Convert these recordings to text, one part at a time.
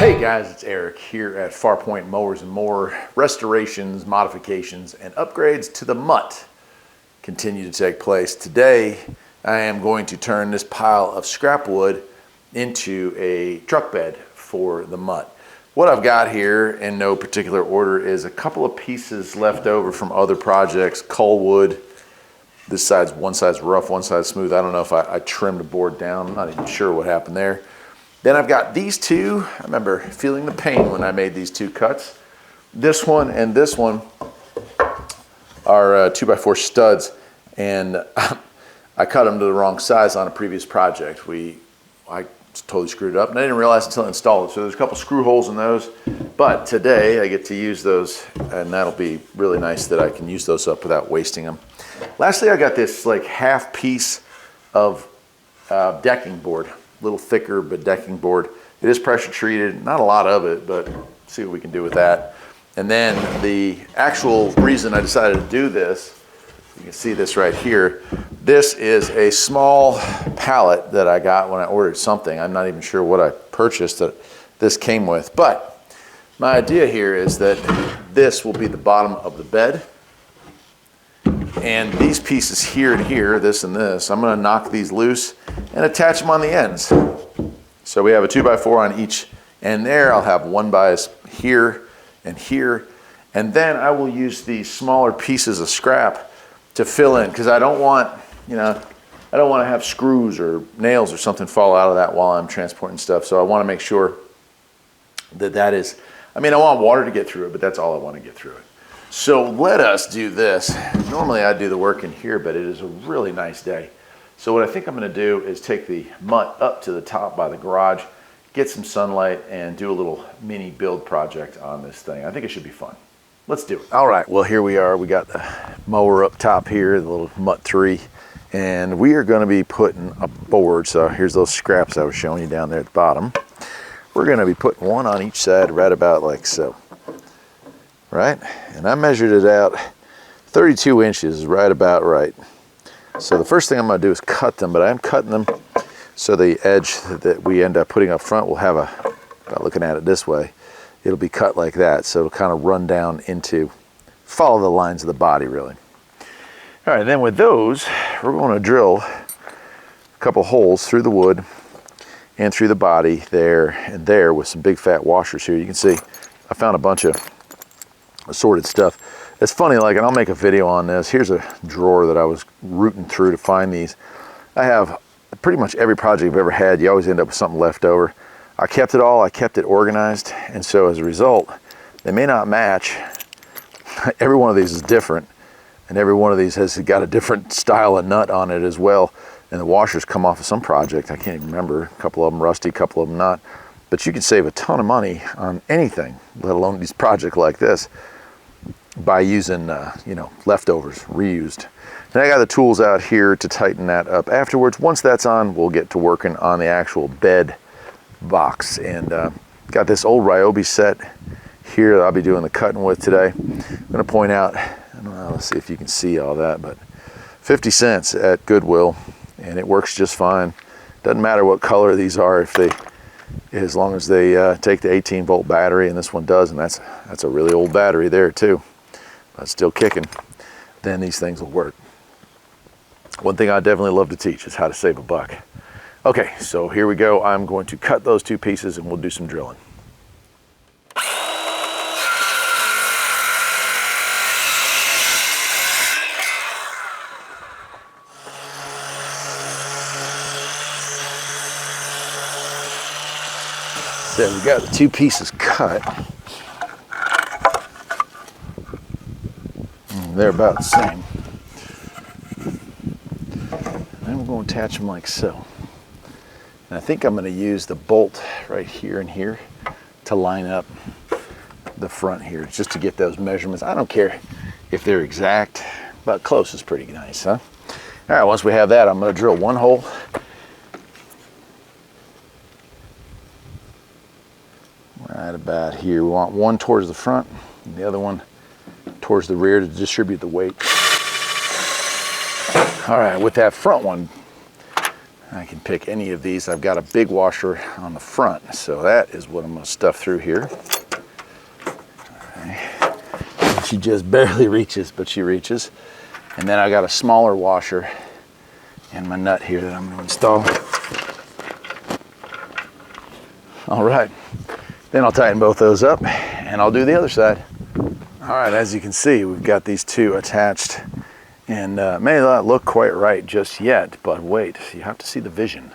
Hey guys, it's Eric here at Farpoint Mowers and More. Restorations, modifications, and upgrades to the mutt continue to take place. Today, I am going to turn this pile of scrap wood into a truck bed for the mutt. What I've got here, in no particular order, is a couple of pieces left over from other projects, cull wood. This side's one side's rough, one side's smooth. I don't know if I trimmed the board down. I'm not even sure what happened there. Then I've got these two. I remember feeling the pain when I made these two cuts. This one and this one are 2x4 studs, and I cut them to the wrong size on a previous project. I totally screwed it up, and I didn't realize until I installed it. So there's a couple screw holes in those, but today I get to use those, and that'll be really nice that I can use those up without wasting them. Lastly, I got this like half piece of decking board. Little thicker but decking board. It is pressure treated, not a lot of it, but see what we can do with that. And then the actual reason I decided to do this, you can see this right here. This is a small pallet that I got when I ordered something. I'm not even sure what I purchased that this came with, but my idea here is that this will be the bottom of the bed. And these pieces here and here, this and this, I'm going to knock these loose and attach them on the ends. So we have a 2x4 on each end there. I'll have one bias here and here. And then I will use these smaller pieces of scrap to fill in, because I don't want, I don't want to have screws or nails or something fall out of that while I'm transporting stuff. So I want to make sure that is, I want water to get through it, but that's all I want to get through it. So let us do this. Normally I do the work in here, but it is a really nice day. So what I think I'm going to do is take the mutt up to the top by the garage, get some sunlight, and do a little mini build project on this thing. I think it should be fun. Let's do it. All right, well, here we are. We got the mower up top here, the little mutt 3, and we are going to be putting a board. So here's those scraps I was showing you down there at the bottom. We're going to be putting one on each side right about like so. Right? And I measured it out 32 inches, right about right. So the first thing I'm going to do is cut them, but I'm cutting them so the edge that we end up putting up front will have by looking at it this way, it'll be cut like that. So it'll kind of run down into, follow the lines of the body really. All right, then with those, we're going to drill a couple holes through the wood and through the body there and there with some big fat washers here. You can see I found a bunch of assorted stuff. It's funny, like, and I'll make a video on this. Here's a drawer that I was rooting through to find these. I have pretty much every project I've ever had. You always end up with something left over. I kept it all. I kept it organized, and so as a result, they may not match. Every one of these is different, and every one of these has got a different style of nut on it as well. And the washers come off of some project. I can't even remember. A couple of them rusty, a couple of them not. But you can save a ton of money on anything, let alone these projects like this, by using leftovers, reused. And I got the tools out here to tighten that up afterwards. Once that's on, we'll get to working on the actual bed box. And got this old Ryobi set here that I'll be doing the cutting with today. I'm going to point out, I don't know, let's see if you can see all that, but 50 cents at Goodwill, and it works just fine. Doesn't matter what color these are, as long as they take the 18-volt battery, and this one does, and that's a really old battery there too. But still kicking, then these things will work. One thing I definitely love to teach is how to save a buck. Okay, so here we go. I'm going to cut those two pieces and we'll do some drilling. So we got the two pieces cut. They're about the same. And we're going to attach them like so. And I think I'm going to use the bolt right here and here to line up the front here, just to get those measurements. I don't care if they're exact, but close is pretty nice, huh? All right, once we have that, I'm going to drill one hole. Right about here. We want one towards the front and the other one towards the rear to distribute the weight. All right, with that front one, I can pick any of these. I've got a big washer on the front, so that is what I'm going to stuff through here. Okay. She just barely reaches, but she reaches. And then I got a smaller washer and my nut here that I'm going to install. All right, then I'll tighten both those up and I'll do the other side. All right, as you can see, we've got these two attached, and may not look quite right just yet, but wait, you have to see the vision.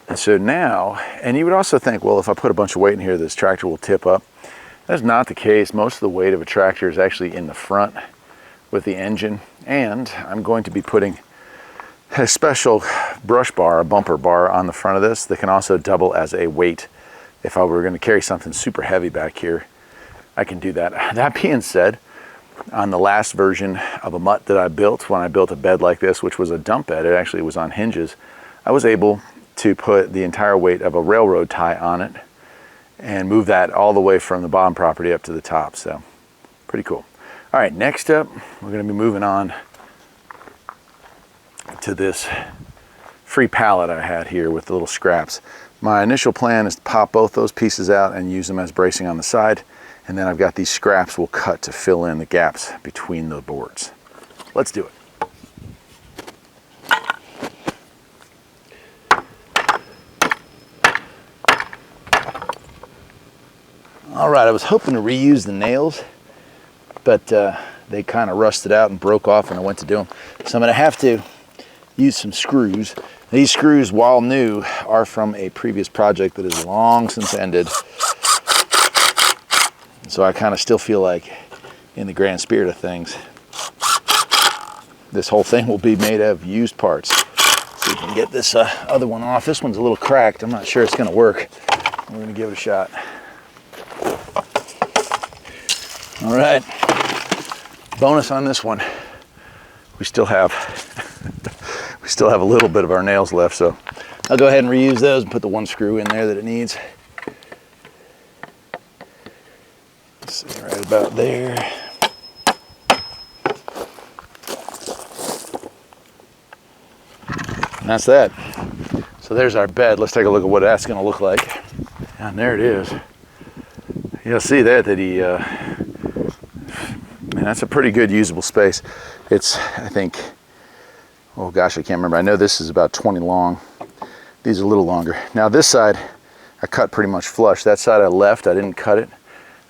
And so now, and you would also think, well, if I put a bunch of weight in here, this tractor will tip up. That's not the case. Most of the weight of a tractor is actually in the front with the engine, and I'm going to be putting a special brush bar, a bumper bar on the front of this that can also double as a weight. If I were going to carry something super heavy back here, I can do that. That being said, on the last version of a mutt that I built, when I built a bed like this, which was a dump bed, it actually was on hinges, I was able to put the entire weight of a railroad tie on it and move that all the way from the bottom property up to the top. So pretty cool. All right, next up, we're going to be moving on to this free pallet I had here with the little scraps. My initial plan is to pop both those pieces out and use them as bracing on the side. And then I've got these scraps we'll cut to fill in the gaps between the boards. Let's do it. All right, I was hoping to reuse the nails, but they kind of rusted out and broke off when I went to do them. So I'm going to have to use some screws. These screws, while new, are from a previous project that is long since ended. So I kind of still feel like, in the grand spirit of things, this whole thing will be made of used parts. So we can get this other one off. This one's a little cracked. I'm not sure it's going to work. We're going to give it a shot. All right. Bonus on this one. We still have a little bit of our nails left, so I'll go ahead and reuse those and put the one screw in there that it needs. See, right about there. And that's that. So there's our bed. Let's take a look at what that's going to look like. And there it is. You'll see that man, that's a pretty good usable space. It's, I think, oh gosh, I can't remember. I know this is about 20 long. These are a little longer. Now this side, I cut pretty much flush. That side I left, I didn't cut it.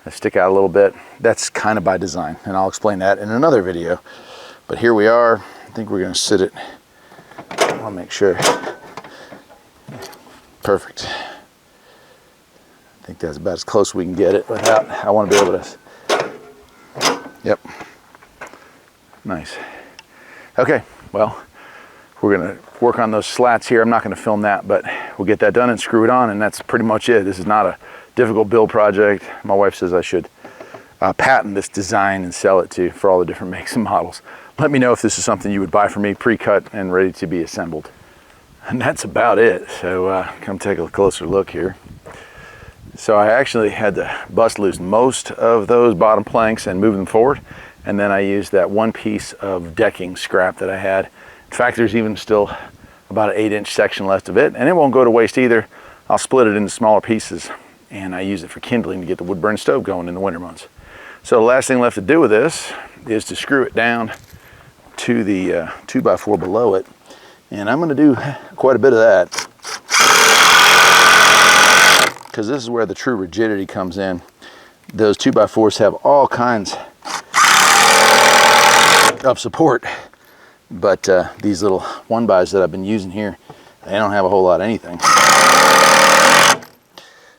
I stick out a little bit. That's kind of by design, and I'll explain that in another video. But here we are. I think we're going to sit it. I'll make sure. Perfect. I think that's about as close as we can get it without, I want to be able to, yep. Nice. Okay, well, we're going to work on those slats here. I'm not going to film that, but we'll get that done and screw it on, and that's pretty much it. This is not a difficult build project. My wife says I should patent this design and sell it for all the different makes and models. Let me know if this is something you would buy for me, pre-cut and ready to be assembled. And that's about it. So come take a closer look here. So I actually had to bust loose most of those bottom planks and move them forward. And then I used that one piece of decking scrap that I had. In fact, there's even still about an 8-inch section left of it, and it won't go to waste either. I'll split it into smaller pieces, and I use it for kindling to get the wood burn stove going in the winter months. So the last thing left to do with this is to screw it down to the 2x4 below it, and I'm going to do quite a bit of that because this is where the true rigidity comes in. Those 2x4s have all kinds of support, but these little 1x's that I've been using here, they don't have a whole lot of anything.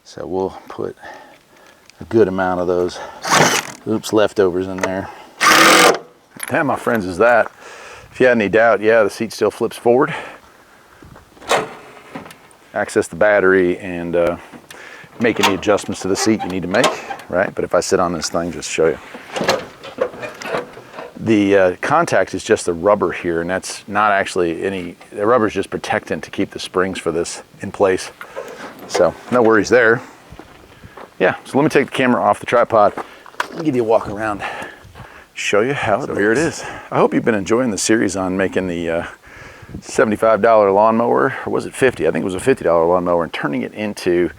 So we'll put a good amount of those leftovers in there. That, my friends, is that. If you had any doubt, yeah, the seat still flips forward. Access the battery and make any adjustments to the seat you need to make, right? But if I sit on this thing, just show you. The contact is just the rubber here, and that's not actually any, the rubber is just protectant to keep the springs for this in place. So no worries there. Yeah, so let me take the camera off the tripod and give you a walk around, show you how it looks. Here it is. I hope you've been enjoying the series on making the $75 lawnmower, or was it 50? I think it was a $50 lawnmower, and turning it into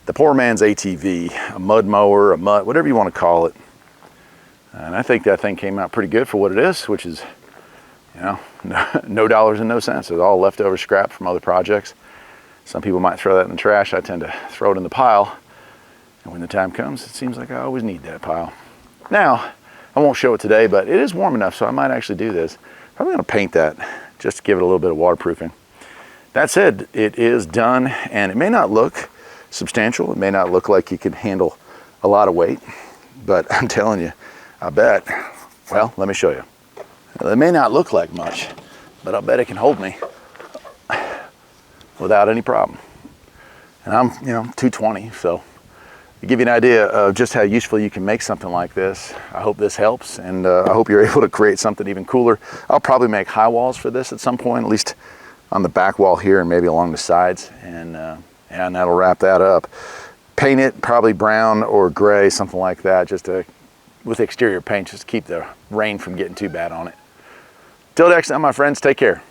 the poor man's ATV, a mud mower, whatever you want to call it. And I think that thing came out pretty good for what it is, which is, you know, no dollars and no cents. It's all leftover scrap from other projects. Some people might throw that in the trash. I tend to throw it in the pile. And when the time comes, it seems like I always need that pile. Now, I won't show it today, but it is warm enough, so I might actually do this. Probably gonna paint that just to give it a little bit of waterproofing. That said, it is done, and it may not look substantial. It may not look like you can handle a lot of weight, but I'm telling you, I bet, well, let me show you. It may not look like much, but I'll bet it can hold me without any problem. And I'm, 220, so to give you an idea of just how useful you can make something like this, I hope this helps, and I hope you're able to create something even cooler. I'll probably make high walls for this at some point, at least on the back wall here and maybe along the sides, and that'll wrap that up. Paint it probably brown or gray, something like that, just with exterior paint, just to keep the rain from getting too bad on it. Till next time, my friends, take care.